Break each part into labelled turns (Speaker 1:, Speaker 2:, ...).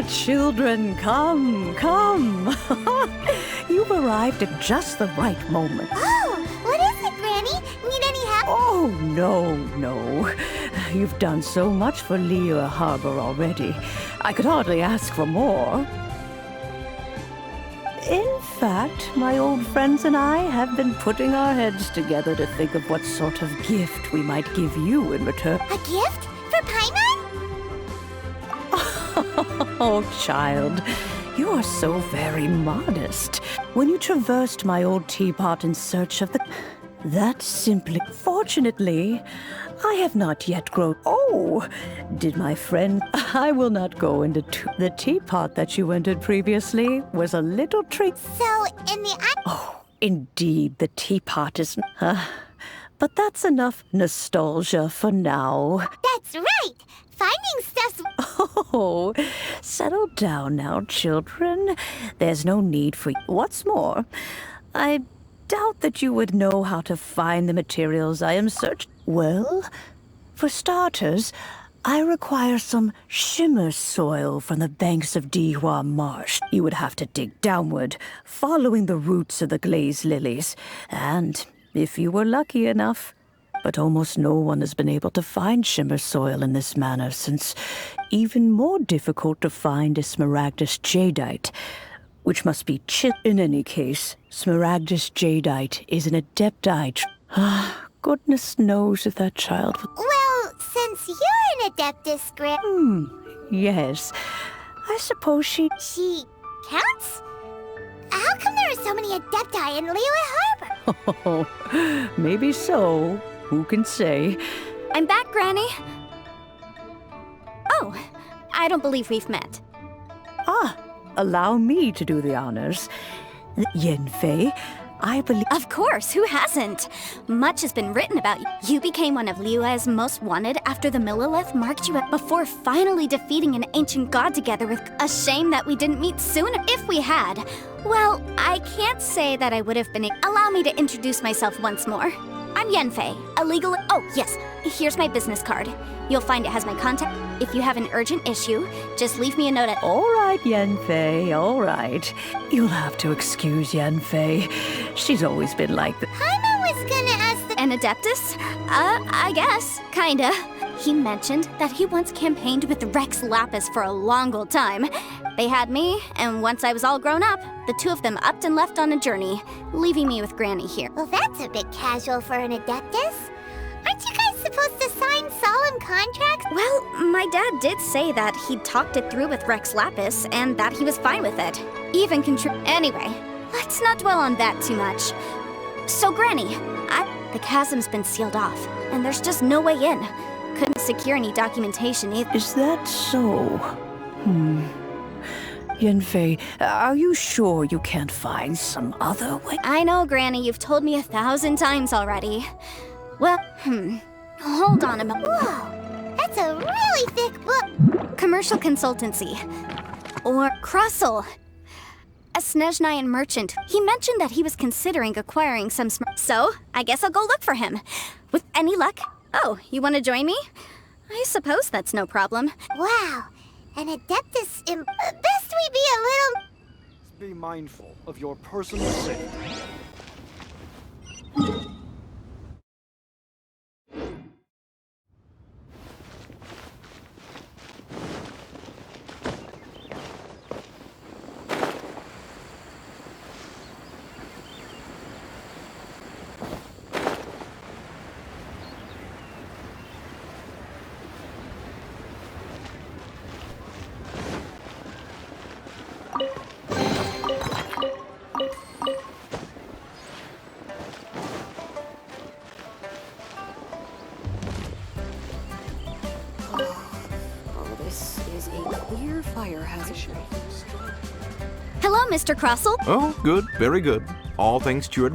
Speaker 1: children, come, come. You've arrived at just the right moment.
Speaker 2: Oh, what is it, Granny? Need any help?
Speaker 1: Oh, no. You've done so much for Liyue Harbor already. I could hardly ask for more. In fact, my old friends and I have been putting our heads together to think of what sort of gift we might give you in return.
Speaker 2: A gift? For Paimon?
Speaker 1: Oh, child, you are so very modest. When you traversed my old teapot in search of the... That's simply... Fortunately, I have not yet grown... Oh, did my friend... I will not go into... The teapot that you entered previously was a little trick.
Speaker 2: So, in the...
Speaker 1: Oh, indeed, the teapot is... but that's enough nostalgia for now.
Speaker 2: That's right! Finding stuff's...
Speaker 1: Oh, settle down now, children. There's no need for... What's more, I doubt that you would know how to find the materials I am searching. Well, for starters, I require some shimmer soil from the banks of Dihua Marsh. You would have to dig downward, following the roots of the glazed lilies. And if you were lucky enough... But almost no one has been able to find shimmer soil in this manner, since even more difficult to find is smaragdus jadeite, which must be In any case, smaragdus jadeite is an adeptite. Goodness knows if that child...
Speaker 2: Well, since you're an adeptus,
Speaker 1: Yes. I suppose she...
Speaker 2: She counts? How come there are so many adepti in Liyue Harbor?
Speaker 1: Oh, maybe so. Who can say?
Speaker 3: I'm back, Granny. Oh, I don't believe we've met.
Speaker 1: Allow me to do the honors. Yenfei, I believe...
Speaker 3: Of course, who hasn't? Much has been written about you. You became one of Liyue's most wanted after the Millilith marked you up before finally defeating an ancient god together with... A shame that we didn't meet sooner. If we had, well, I can't say that I would have been... Allow me to introduce myself once more. I'm Yenfei, a legal... Oh, yes, here's my business card. You'll find it has my contact. If you have an urgent issue, just leave me a note at...
Speaker 1: All right, Yenfei, all right. You'll have to excuse Yenfei. She's always been like that.
Speaker 2: Paimon was gonna ask the...
Speaker 3: An adeptus? I guess, kinda. He mentioned that he once campaigned with Rex Lapis for a long old time. They had me, and once I was all grown up, the two of them upped and left on a journey, leaving me with Granny here.
Speaker 2: Well, that's a bit casual for an adeptus. Aren't you guys supposed to sign solemn contracts?
Speaker 3: Well, my dad did say that he'd talked it through with Rex Lapis, and that he was fine with it. Even Anyway, let's not dwell on that too much. So, Granny, the chasm's been sealed off, and there's just no way in. Couldn't secure any documentation either.
Speaker 1: Is that so? Yenfei, are you sure you can't find some other way?
Speaker 3: I know, Granny, you've told me 1,000 times already. Well, hold on a moment.
Speaker 2: Whoa, that's a really thick book.
Speaker 3: Commercial consultancy. Or Crossel. A Snezhnayan merchant. He mentioned that he was considering acquiring some So, I guess I'll go look for him. With any luck. Oh, you want to join me? I suppose that's no problem.
Speaker 2: Wow, an adeptus best we be a little...
Speaker 4: Be mindful of your personal safety.
Speaker 3: Hello, Mr. Crossel.
Speaker 5: Oh, good. Very good. All thanks to your...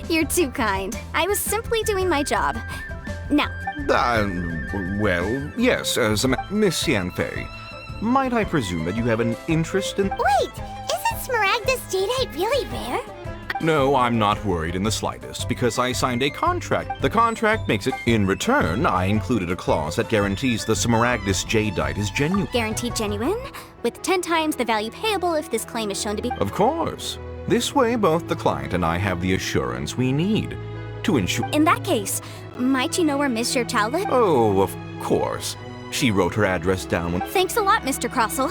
Speaker 3: You're too kind. I was simply doing my job. Now.
Speaker 5: Well, yes, Miss Yenfei, might I presume that you have an interest in...
Speaker 2: Wait, isn't smaragdus jadeite really rare?
Speaker 5: No, I'm not worried in the slightest, because I signed a contract. The contract makes it. In return, I included a clause that guarantees the Smaragdus jadeite is genuine.
Speaker 3: Guaranteed genuine, with 10 times the value payable if this claim is shown to be.
Speaker 5: Of course. This way, both the client and I have the assurance we need to ensure.
Speaker 3: In that case, might you know where Miss Chow lives?
Speaker 5: Oh, of course. She wrote her address down when.
Speaker 3: Thanks a lot, Mr. Crossell.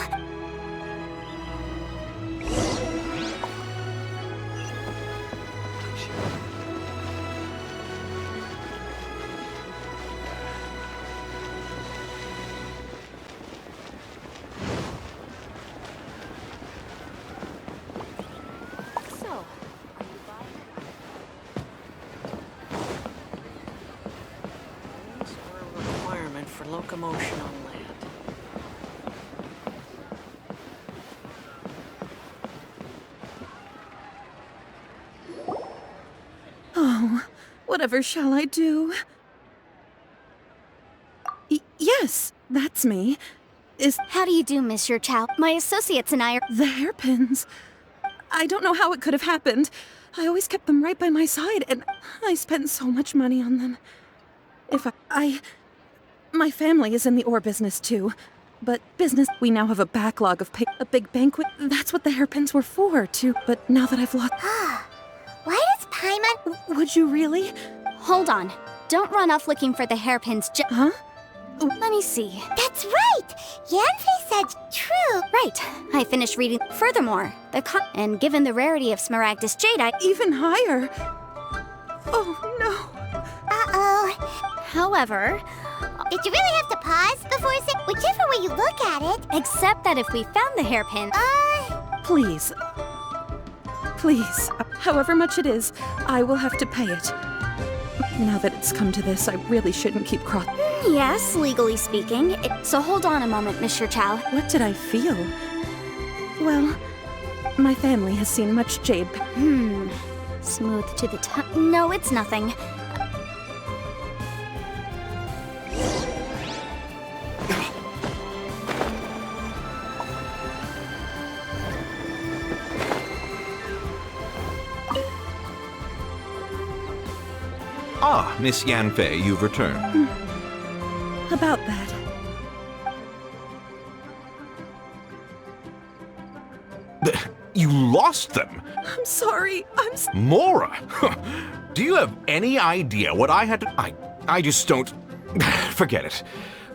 Speaker 1: Locomotion on land.
Speaker 6: Oh, whatever shall I do? Yes, that's me.
Speaker 3: How do you do, Miss Chow? My associates and I are.
Speaker 6: The hairpins. I don't know how it could have happened. I always kept them right by my side, and I spent so much money on them. My family is in the ore business too. But we now have a backlog of a big banquet. That's what the hairpins were for, too. But now that I've lost...
Speaker 2: Why does Paimon...
Speaker 6: Would you really?
Speaker 3: Hold on. Don't run off looking for the hairpins
Speaker 6: Huh?
Speaker 3: Let me see.
Speaker 2: That's right! Yanfei said true!
Speaker 3: Right. I finished reading. Furthermore, and given the rarity of Smaragdus jadeite...
Speaker 6: Even higher! Oh, no.
Speaker 2: Uh-oh.
Speaker 3: However...
Speaker 2: Did you really have to pause before saying whichever way you look at it?
Speaker 3: Except that if we found the hairpin...
Speaker 6: Please. Please. However much it is, I will have to pay it. Now that it's come to this, I really shouldn't keep
Speaker 3: Yes, legally speaking. So hold on a moment, Mr. Chow.
Speaker 6: What did I feel? Well, my family has seen much jade.
Speaker 3: Smooth to the tongue. No, it's nothing.
Speaker 5: Ah, Miss Yanfei, you've returned.
Speaker 6: About that.
Speaker 5: You lost them?
Speaker 6: I'm sorry.
Speaker 5: Mora! Do you have any idea what I had to... I just don't... Forget it.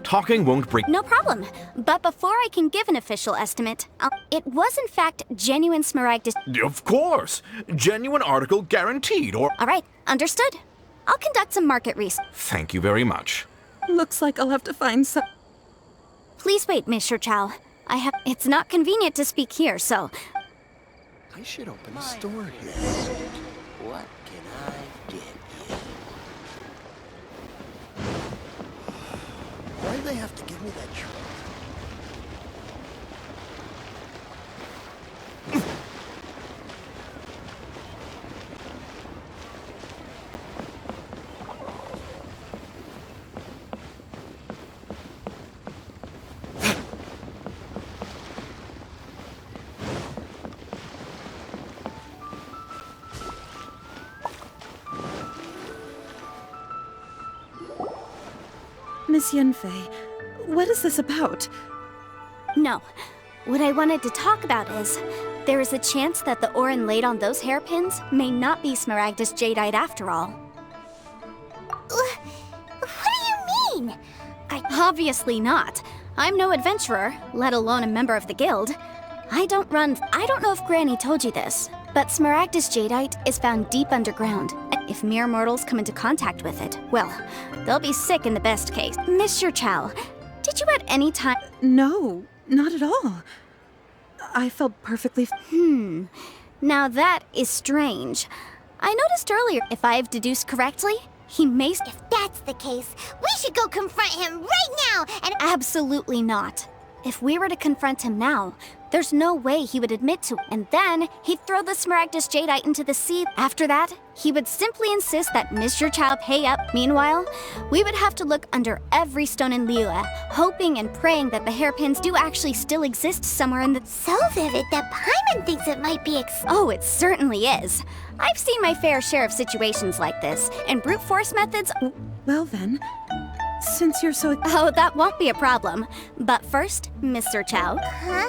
Speaker 5: Talking won't bring...
Speaker 3: No problem. But before I can give an official estimate, it was in fact genuine Smaragdus...
Speaker 5: Of course! Genuine article guaranteed, or...
Speaker 3: All right, understood. I'll conduct some market research.
Speaker 5: Thank you very much.
Speaker 6: Looks like I'll have to find some...
Speaker 3: Please wait, Mr. Chow. It's not convenient to speak here, so...
Speaker 7: I should open a store here. What can I get you? Why do they have to give me that truck?
Speaker 6: Miss Yanfei, what is this about?
Speaker 3: No. What I wanted to talk about is, there is a chance that the ore inlaid on those hairpins may not be Smaragdus jadeite after all.
Speaker 2: What do you mean?
Speaker 3: Obviously not. I'm no adventurer, let alone a member of the guild. I don't know if Granny told you this, but Smaragdus jadeite is found deep underground. If mere mortals come into contact with it, well, they'll be sick in the best case. Mr. Chow, did you at any time...
Speaker 6: No, not at all. I felt perfectly...
Speaker 3: Now that is strange. I noticed earlier, if I've deduced correctly, he may...
Speaker 2: If that's the case, we should go confront him right now and...
Speaker 3: Absolutely not. If we were to confront him now, there's no way he would admit to it. And then he'd throw the Smaragdus Jadeite into the sea. After that, he would simply insist that Mr. Chow pay up. Meanwhile, we would have to look under every stone in Liyue, hoping and praying that the hairpins do actually still exist somewhere in the...
Speaker 2: So vivid that Paimon thinks it might be
Speaker 3: Oh, it certainly is. I've seen my fair share of situations like this, and brute force methods...
Speaker 6: Well then, since you're so...
Speaker 3: Oh, that won't be a problem. But first, Mr. Chow.
Speaker 2: Huh?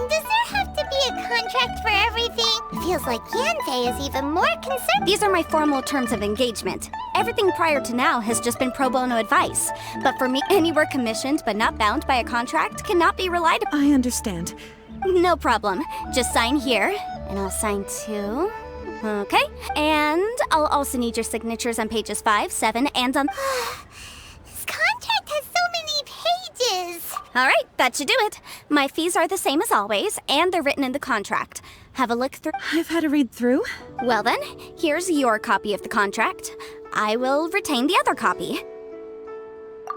Speaker 2: Does there have to be a contract for everything? It feels like Yanfei is even more concerned.
Speaker 3: These are my formal terms of engagement. Everything prior to now has just been pro bono advice. But for me, any work commissioned but not bound by a contract cannot be relied upon.
Speaker 6: I understand.
Speaker 3: No problem. Just sign here, and I'll sign too. Okay. And I'll also need your signatures on pages 5, 7, and on...
Speaker 2: This contract has so many pages.
Speaker 3: All right, that should do it. My fees are the same as always, and they're written in the contract. Have a look through.
Speaker 6: I've had a read through.
Speaker 3: Well then, here's your copy of the contract. I will retain the other copy.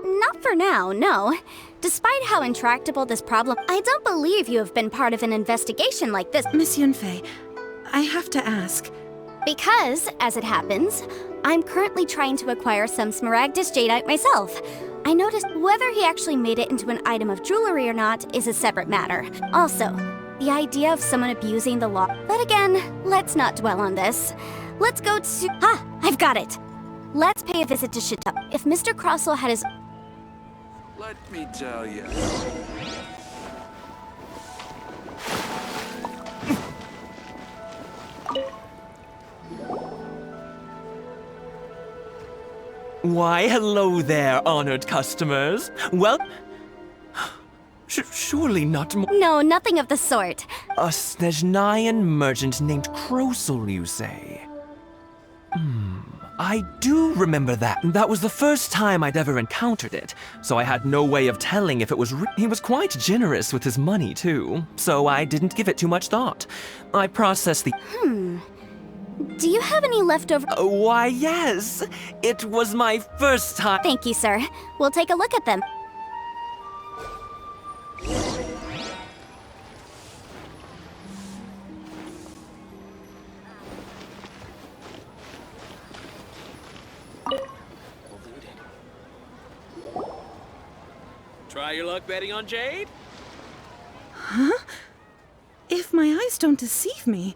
Speaker 3: Not for now, no. Despite how intractable this problem, I don't believe you have been part of an investigation like this.
Speaker 6: Miss Yunfei, I have to ask.
Speaker 3: Because, as it happens, I'm currently trying to acquire some Smaragdus Jadeite myself. I noticed whether he actually made it into an item of jewelry or not is a separate matter. Also, the idea of someone abusing the law. But again, let's not dwell on this. Let's go to... I've got it! Let's pay a visit to Shito. If Mr. Crossell had his...
Speaker 8: Let me tell you.
Speaker 9: Why, hello there, honored customers. Well, surely not more.
Speaker 3: No, nothing of the sort.
Speaker 9: A Snezhnayan merchant named Crossell, you say? I do remember that. That was the first time I'd ever encountered it, so I had no way of telling if it was He was quite generous with his money, too, so I didn't give it too much thought. I processed the...
Speaker 3: Do you have any leftover...
Speaker 9: Why, yes. It was my first time...
Speaker 3: Thank you, sir. We'll take a look at them.
Speaker 8: Try your luck betting on Jade?
Speaker 6: Huh? If my eyes don't deceive me,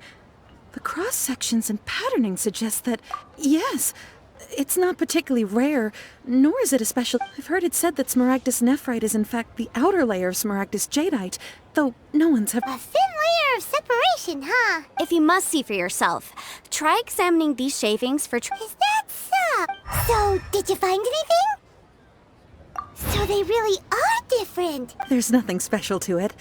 Speaker 6: the cross-sections and patterning suggest that, yes, it's not particularly rare, nor is it a special... I've heard it said that Smaragdus nephrite is in fact the outer layer of Smaragdus Jadeite, though no one's ever...
Speaker 2: A thin layer of separation, huh?
Speaker 3: If you must see for yourself, try examining these shavings for...
Speaker 2: Is that so? So, did you find anything? So they really are different.
Speaker 6: There's nothing special to it.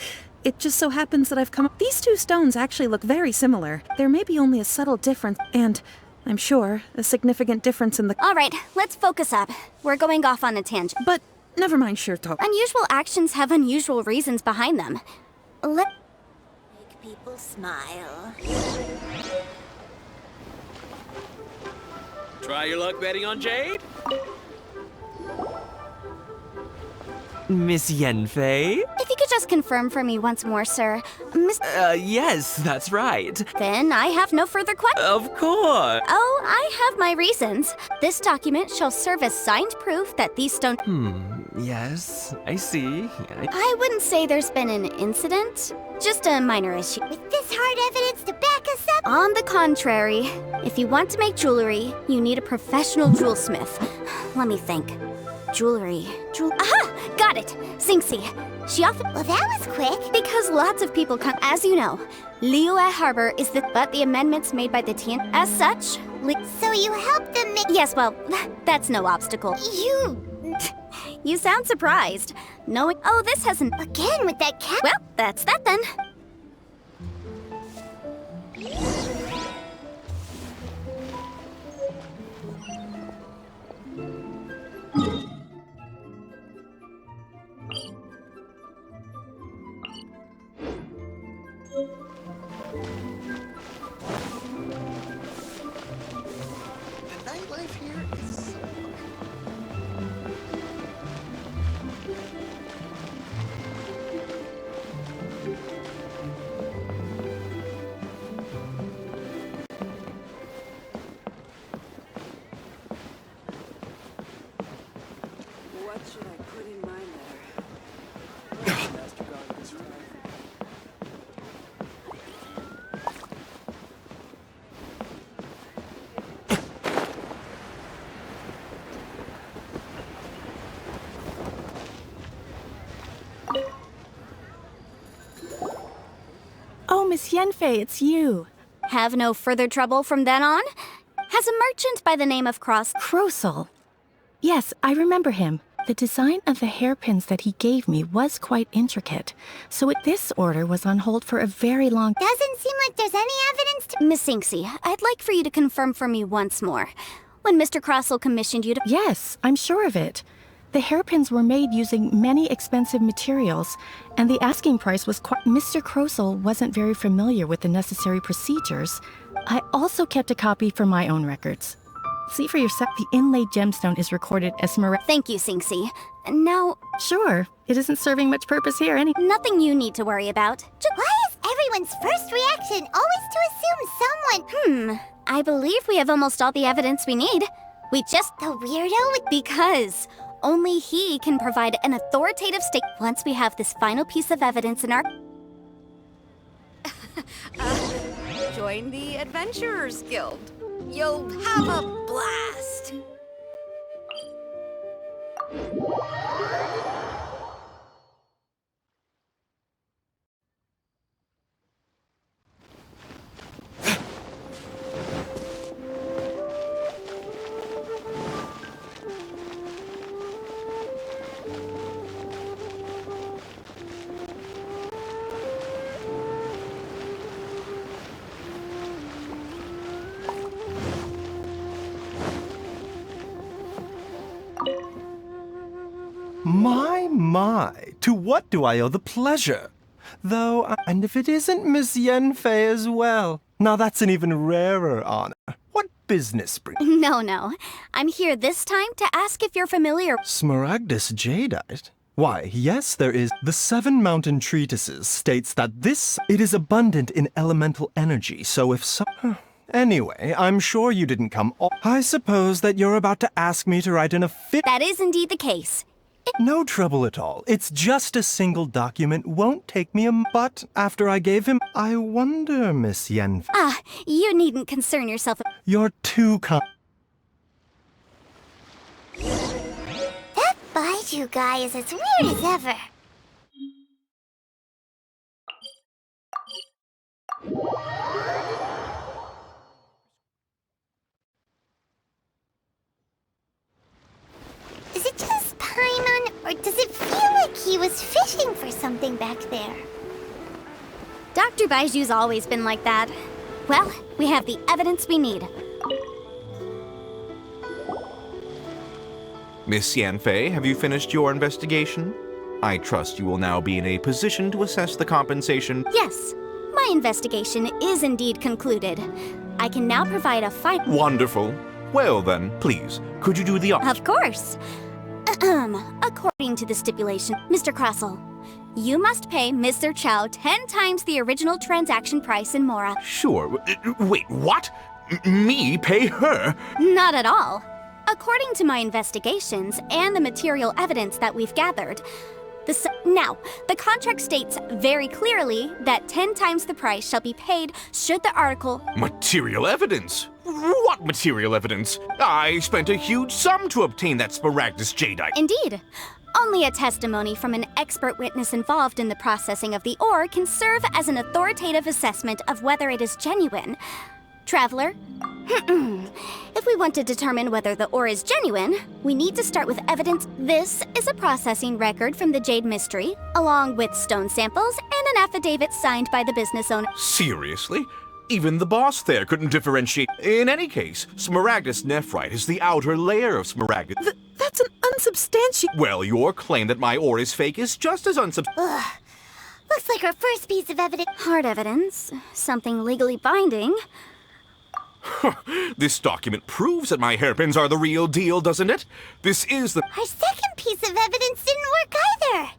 Speaker 6: It just so happens that I've come up... These two stones actually look very similar. There may be only a subtle difference, and, I'm sure, a significant difference in the...
Speaker 3: All right, let's focus up. We're going off on a tangent.
Speaker 6: But, never mind, Shirto.
Speaker 3: Unusual actions have unusual reasons behind them.
Speaker 2: Make people smile.
Speaker 8: Try your luck betting on Jade?
Speaker 9: Miss Yanfei?
Speaker 3: If you could just confirm for me once more, sir.
Speaker 9: Yes, that's right.
Speaker 3: Then I have no further questions.
Speaker 9: Of course.
Speaker 3: Oh, I have my reasons. This document shall serve as signed proof that these stones...
Speaker 9: Yes, I see.
Speaker 3: I wouldn't say there's been an incident, just a minor issue.
Speaker 2: With this hard evidence to back us up?
Speaker 3: On the contrary, if you want to make jewelry, you need a professional jewelsmith. Let me think. Jewelry. Aha! Got it! Singsi. She often...
Speaker 2: Well, that was quick.
Speaker 3: Because lots of people come... As you know, Liyue Harbor is the... But the amendments made by the Tien... As such...
Speaker 2: So you helped them make...
Speaker 3: Yes, well, that's no obstacle. You sound surprised. Knowing... Oh, this hasn't...
Speaker 2: Again with that cat...
Speaker 3: Well, that's that then.
Speaker 7: The nightlife here is so...
Speaker 10: should I put in my letter?
Speaker 4: Master Guard this time.
Speaker 11: Oh, Miss Yenfei, it's you.
Speaker 3: Have no further trouble from then on? Has a merchant by the name of
Speaker 11: Crossel. Yes, I remember him. The design of the hairpins that he gave me was quite intricate, so this order was on hold for a very long time.
Speaker 2: Doesn't seem like there's any evidence to...
Speaker 3: Miss Inksy, I'd like for you to confirm for me once more. When Mr. Crossel commissioned you to...
Speaker 11: Yes, I'm sure of it. The hairpins were made using many expensive materials, and the asking price was quite... Mr. Crossel wasn't very familiar with the necessary procedures. I also kept a copy for my own records. See for yourself, the inlaid gemstone is recorded as
Speaker 3: Thank you, Sinksy. Now...
Speaker 11: Sure, it isn't serving much purpose here
Speaker 3: Nothing you need to worry about.
Speaker 2: Why is everyone's first reaction always to assume someone...
Speaker 3: I believe we have almost all the evidence we need. We just...
Speaker 2: The weirdo with...
Speaker 3: Because only he can provide an authoritative statement. Once we have this final piece of evidence in our...
Speaker 10: Join the Adventurers Guild. You'll have a blast.
Speaker 12: My, to what do I owe the pleasure? Though, and if it isn't Miss Yenfei as well. Now that's an even rarer honor. What business brings...
Speaker 3: No. I'm here this time to ask if you're familiar...
Speaker 12: Smaragdus jadeite? Why, yes, there is. The 7 Mountain Treatises states that it is abundant in elemental energy, so if so... Anyway, I'm sure you didn't come... I suppose that you're about to ask me to write in a fit...
Speaker 3: That is indeed the case.
Speaker 12: No trouble at all. It's just a single document. Won't take me But after I gave him... I wonder, Miss Yenfei...
Speaker 3: You needn't concern yourself...
Speaker 12: You're too
Speaker 2: That Baiju guy is as weird as ever. Is it just Paimon, or does it feel like he was fishing for something back there?
Speaker 3: Dr. Baiju's always been like that. Well, we have the evidence we need.
Speaker 5: Miss Yenfei, have you finished your investigation? I trust you will now be in a position to assess the compensation.
Speaker 3: Yes, my investigation is indeed concluded. I can now provide a
Speaker 5: Wonderful. Well then, please, could you do the
Speaker 3: Of course. According to the stipulation, Mr. Crossel, you must pay Mr. Chow 10 times the original transaction price in Mora.
Speaker 5: Sure. Wait, what? Me pay her?
Speaker 3: Not at all. According to my investigations and the material evidence that we've gathered, the contract states very clearly that 10 times the price shall be paid should the article...
Speaker 5: Material evidence? What material evidence? I spent a huge sum to obtain that Smaragdus jadeite.
Speaker 3: Indeed. Only a testimony from an expert witness involved in the processing of the ore can serve as an authoritative assessment of whether it is genuine. Traveler, if we want to determine whether the ore is genuine, we need to start with evidence. This is a processing record from the Jade Mystery, along with stone samples and an affidavit signed by the business owner.
Speaker 5: Seriously? Even the boss there couldn't differentiate. In any case, Smaragdus nephrite is the outer layer of Smaragdus.
Speaker 6: That's an unsubstantiated...
Speaker 5: Well, your claim that my ore is fake is just as unsubstantiated.
Speaker 2: Looks like our first piece of evidence.
Speaker 3: Hard evidence. Something legally binding.
Speaker 5: This document proves that my hairpins are the real deal, doesn't it? This is the...
Speaker 2: Our second piece of evidence didn't work either.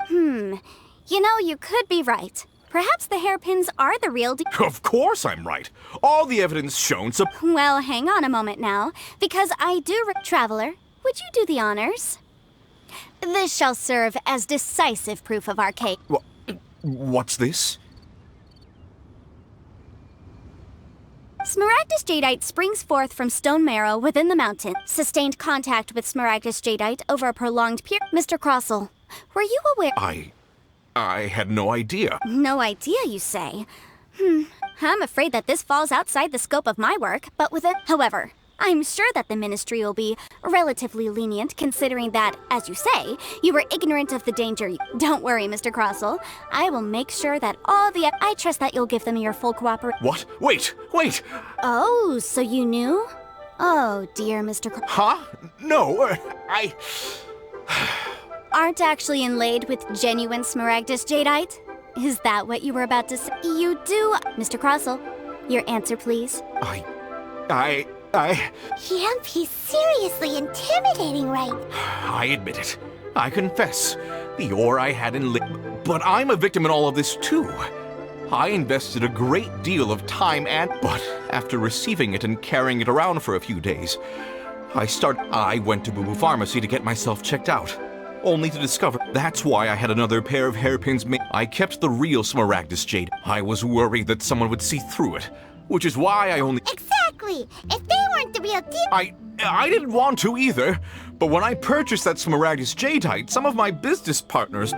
Speaker 2: And...
Speaker 3: You know, you could be right. Perhaps the hairpins are the real deal.
Speaker 5: Of course I'm right. All the evidence shown
Speaker 3: Well, hang on a moment now, because I do... Traveler, would you do the honors? This shall serve as decisive proof of our case.
Speaker 5: What's this?
Speaker 3: Smaragdus jadeite springs forth from stone marrow within the mountain. Sustained contact with Smaragdus jadeite over a prolonged period. Mr. Crossell, were you aware?
Speaker 5: I had no idea.
Speaker 3: No idea, you say? I'm afraid that this falls outside the scope of my work, but with it. However, I'm sure that the ministry will be relatively lenient, considering that, as you say, you were ignorant of the danger. Don't worry, Mr. Crossell. I will make sure that all the... I trust that you'll give them your full cooperation.
Speaker 5: What? Wait!
Speaker 3: Oh, so you knew? Oh, dear Mr.
Speaker 5: Huh? No, I...
Speaker 3: Aren't actually inlaid with genuine Smaragdus jadeite? Is that what you were about to say? You do... Mr. Crossell, your answer, please.
Speaker 2: Yep, he's seriously intimidating, right?
Speaker 5: I admit it. I confess. The ore I had in but I'm a victim in all of this too. I invested a great deal of time but after receiving it and carrying it around for a few days, I went to Boo Boo Pharmacy to get myself checked out, only to discover that's why I had another pair of hairpins made. I kept the real Smaragdus jade. I was worried that someone would see through it, which is why I only...
Speaker 2: Exactly! If they weren't the real deal...
Speaker 5: I didn't want to either, but when I purchased that Smaragdus jadeite, some of my business partners...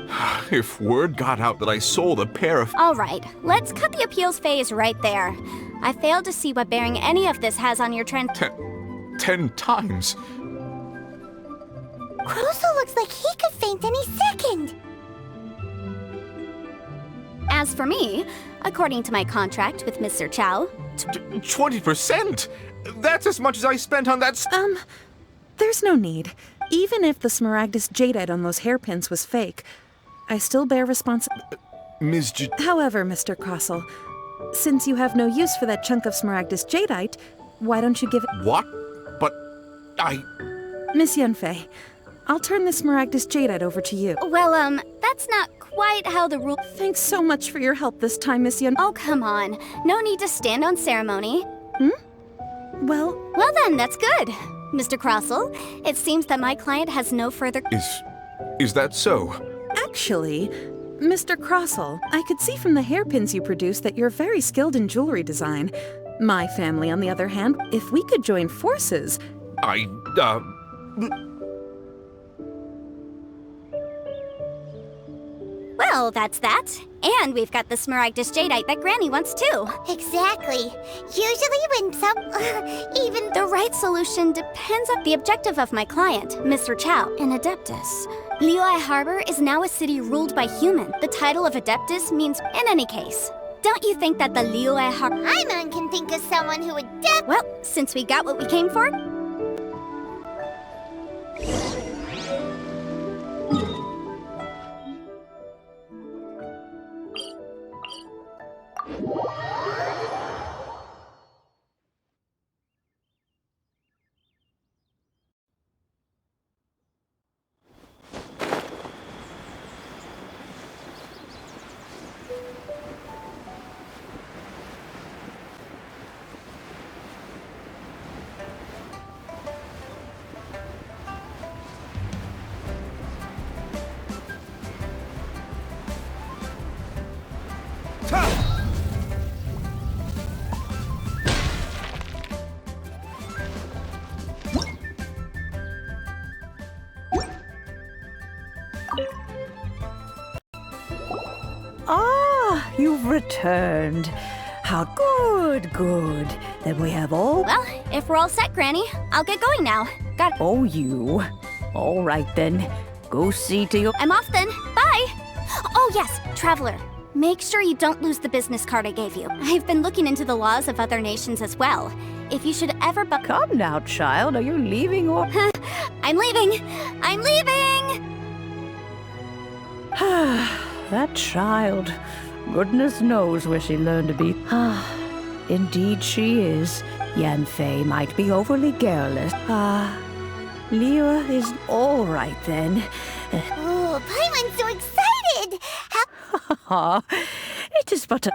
Speaker 5: If word got out that I sold a pair of...
Speaker 3: All right, let's cut the appeals phase right there. I failed to see what bearing any of this has on your trend...
Speaker 5: 10 times.
Speaker 2: Crossell looks like he could faint any second.
Speaker 3: As for me, according to my contract with Mr. Chow...
Speaker 5: 20%? That's as much as I spent on that...
Speaker 6: There's no need. Even if the Smaragdus jadeite on those hairpins was fake, I still bear
Speaker 5: Ms.
Speaker 6: However, Mr. Crossell, since you have no use for that chunk of Smaragdus jadeite, why don't you give it...
Speaker 5: What? But
Speaker 6: Miss Yunfei, I'll turn the Smaragdus jadeite over to you.
Speaker 3: Well, that's not quite how the rule...
Speaker 6: Thanks so much for your help this time, Miss Yunfei.
Speaker 3: Oh, come on. No need to stand on ceremony.
Speaker 6: Well
Speaker 3: then, that's good. Mr. Crossell, it seems that my client has no further...
Speaker 5: Is that so?
Speaker 6: Actually, Mr. Crossell, I could see from the hairpins you produced that you're very skilled in jewelry design. My family, on the other hand, if we could join forces...
Speaker 3: Well, that's that. And we've got the Smaragdus jadeite that Granny wants too.
Speaker 2: Exactly. Usually when even...
Speaker 3: The right solution depends on the objective of my client, Mr. Chow, an Adeptus. Liyue Harbor is now a city ruled by human. The title of Adeptus means, in any case. Don't you think that the Liyue Harbor...
Speaker 2: Paimon can think of someone who would
Speaker 3: Well, since we got what we came for...
Speaker 1: Ah, you've returned. How good. Then we have all...
Speaker 3: Well, if we're all set, Granny, I'll get going now.
Speaker 1: Oh, you. All right, then. Go see to your...
Speaker 3: I'm off then. Bye! Oh, yes, Traveler. Make sure you don't lose the business card I gave you. I've been looking into the laws of other nations as well. If you should ever
Speaker 1: Come now, child. Are you leaving or...
Speaker 3: I'm leaving!
Speaker 1: That child. Goodness knows where she learned to be. Indeed she is. Yanfei might be overly garrulous. Liyue is all right then.
Speaker 2: Oh, Paimon's so excited!
Speaker 1: It is but a...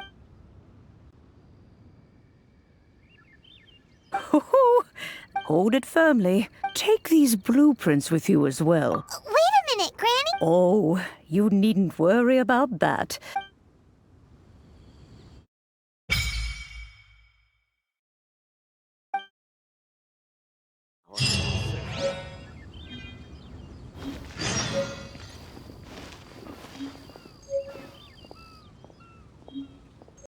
Speaker 1: Hold it firmly. Take these blueprints with you as well.
Speaker 2: Wait a minute, Granny.
Speaker 1: Oh, you needn't worry about that.